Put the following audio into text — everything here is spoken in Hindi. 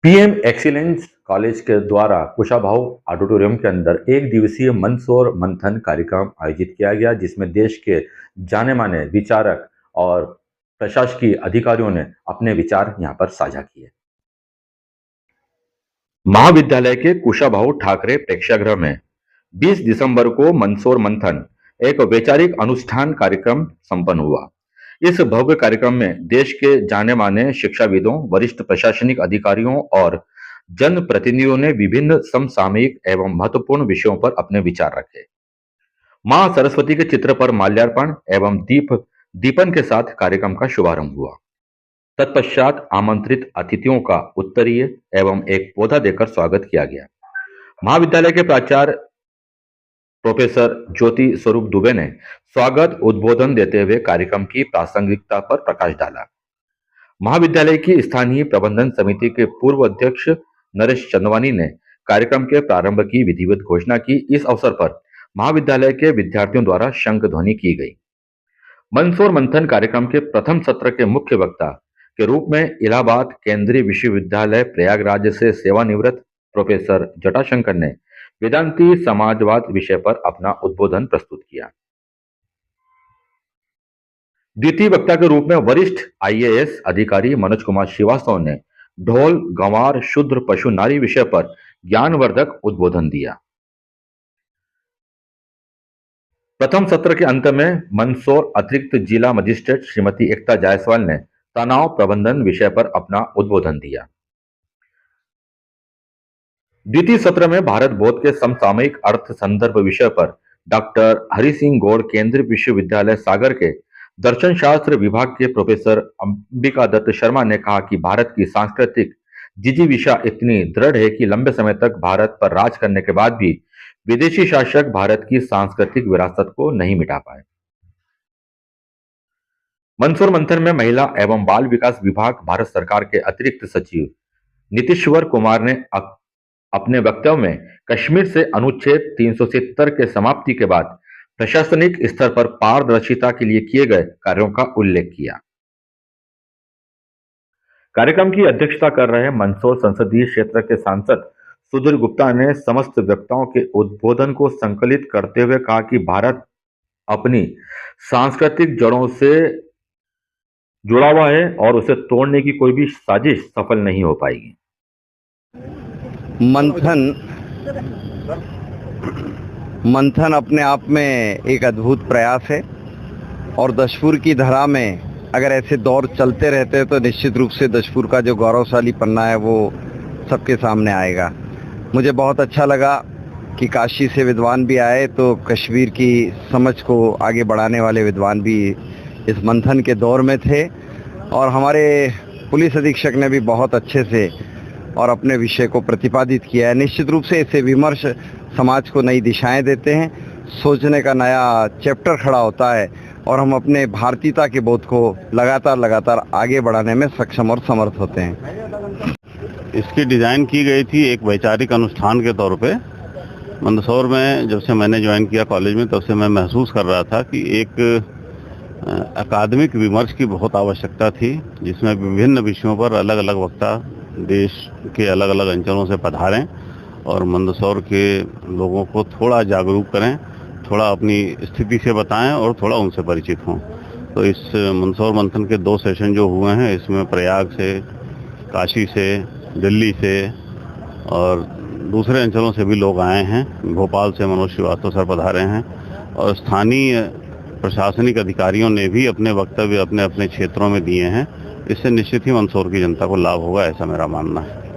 पीएम एक्सीलेंस कॉलेज के द्वारा कुशाभाऊ ऑडिटोरियम के अंदर एक दिवसीय मंदसौर मंथन कार्यक्रम आयोजित किया गया, जिसमें देश के जाने माने विचारक और प्रशासकीय अधिकारियों ने अपने विचार यहां पर साझा किए। महाविद्यालय के कुशाभाऊ ठाकरे प्रेक्षागृह में 20 दिसंबर को मंदसौर मंथन एक वैचारिक अनुष्ठान कार्यक्रम संपन्न हुआ। इस भव्य कार्यक्रम में देश के जाने माने शिक्षाविदों, वरिष्ठ प्रशासनिक अधिकारियों और जनप्रतिनिधियों ने विभिन्न समसामयिक एवं महत्वपूर्ण विषयों पर अपने विचार रखे। मां सरस्वती के चित्र पर माल्यार्पण एवं दीपन के साथ कार्यक्रम का शुभारंभ हुआ। तत्पश्चात आमंत्रित अतिथियों का उत्तरीय एवं एक पौधा देकर स्वागत किया गया। महाविद्यालय के प्राचार्य प्रोफेसर ज्योति स्वरूप दुबे ने स्वागत उद्बोधन देते हुए कार्यक्रम की प्रासंगिकता पर प्रकाश डाला। महाविद्यालय की स्थानीय प्रबंधन समिति के पूर्व अध्यक्ष नरेश चंदवानी ने कार्यक्रम के प्रारंभ की विधिवत घोषणा की। इस अवसर पर महाविद्यालय के विद्यार्थियों द्वारा शंख ध्वनि की गई। मंदसौर मंथन कार्यक्रम के प्रथम सत्र के मुख्य वक्ता के रूप में इलाहाबाद केंद्रीय विश्वविद्यालय प्रयागराज से सेवानिवृत्त प्रोफेसर जटाशंकर ने वेदांती समाजवाद विषय पर अपना उद्बोधन प्रस्तुत किया। द्वितीय वक्ता के रूप में वरिष्ठ आईएएस अधिकारी मनोज कुमार श्रीवास्तव ने ढोल गंवार शूद्र पशु नारी विषय पर ज्ञानवर्धक उद्बोधन दिया। प्रथम सत्र के अंत में मंदसौर अतिरिक्त जिला मजिस्ट्रेट श्रीमती एकता जायसवाल ने तनाव प्रबंधन विषय पर अपना उद्बोधन दिया। द्वितीय सत्र में भारत बोध के समसामयिक अर्थ संदर्भ विषय पर डॉक्टर हरि सिंह गौड़ केंद्रीय विश्वविद्यालय सागर के दर्शन शास्त्र विभाग के प्रोफेसर अंबिका दत्त शर्मा ने कहा कि भारत की सांस्कृतिक जिजीविषा इतनी दृढ़ है कि लंबे समय तक भारत पर राज करने के बाद भी विदेशी शासक भारत की सांस्कृतिक विरासत को नहीं मिटा पाए। मंदसौर मंथन में महिला एवं बाल विकास विभाग भारत सरकार के अतिरिक्त सचिव नीतीश्वर कुमार ने अपने वक्तव्य में कश्मीर से अनुच्छेद 370 के समाप्ति के बाद प्रशासनिक स्तर पर पारदर्शिता के लिए किए गए कार्यों का उल्लेख किया। कार्यक्रम की अध्यक्षता कर रहे मंदसौर संसदीय क्षेत्र के सांसद सुधीर गुप्ता ने समस्त वक्ताओं के उद्बोधन को संकलित करते हुए कहा कि भारत अपनी सांस्कृतिक जड़ों से जुड़ा हुआ है और उसे तोड़ने की कोई भी साजिश सफल नहीं हो पाएगी। मंथन अपने आप में एक अद्भुत प्रयास है और दशपुर की धरा में अगर ऐसे दौर चलते रहते हैं तो निश्चित रूप से दशपुर का जो गौरवशाली पन्ना है वो सबके सामने आएगा। मुझे बहुत अच्छा लगा कि काशी से विद्वान भी आए तो कश्मीर की समझ को आगे बढ़ाने वाले विद्वान भी इस मंथन के दौर में थे और हमारे पुलिस अधीक्षक ने भी बहुत अच्छे से और अपने विषय को प्रतिपादित किया है। निश्चित रूप से इससे विमर्श समाज को नई दिशाएं देते हैं, सोचने का नया चैप्टर खड़ा होता है और हम अपने भारतीयता के बोध को लगातार आगे बढ़ाने में सक्षम और समर्थ होते हैं। इसकी डिज़ाइन की गई थी एक वैचारिक अनुष्ठान के तौर पे। मंदसौर में जब से मैंने ज्वाइन किया कॉलेज में तब से मैं महसूस कर रहा था कि एक अकादमिक विमर्श की बहुत आवश्यकता थी, जिसमें विभिन्न विषयों पर अलग अलग वक्ता देश के अलग अलग अंचलों से पधारें और मंदसौर के लोगों को थोड़ा जागरूक करें, थोड़ा अपनी स्थिति से बताएं और थोड़ा उनसे परिचित हों। तो इस मंदसौर मंथन के 2 सेशन जो हुए हैं, इसमें प्रयाग से, काशी से, दिल्ली से और दूसरे अंचलों से भी लोग आए हैं। भोपाल से मनोज श्रीवास्तव सर पधारे हैं और स्थानीय प्रशासनिक अधिकारियों ने भी अपने वक्तव्य अपने अपने क्षेत्रों में दिए हैं। इससे निश्चित ही मंदसौर की जनता को लाभ होगा, ऐसा मेरा मानना है।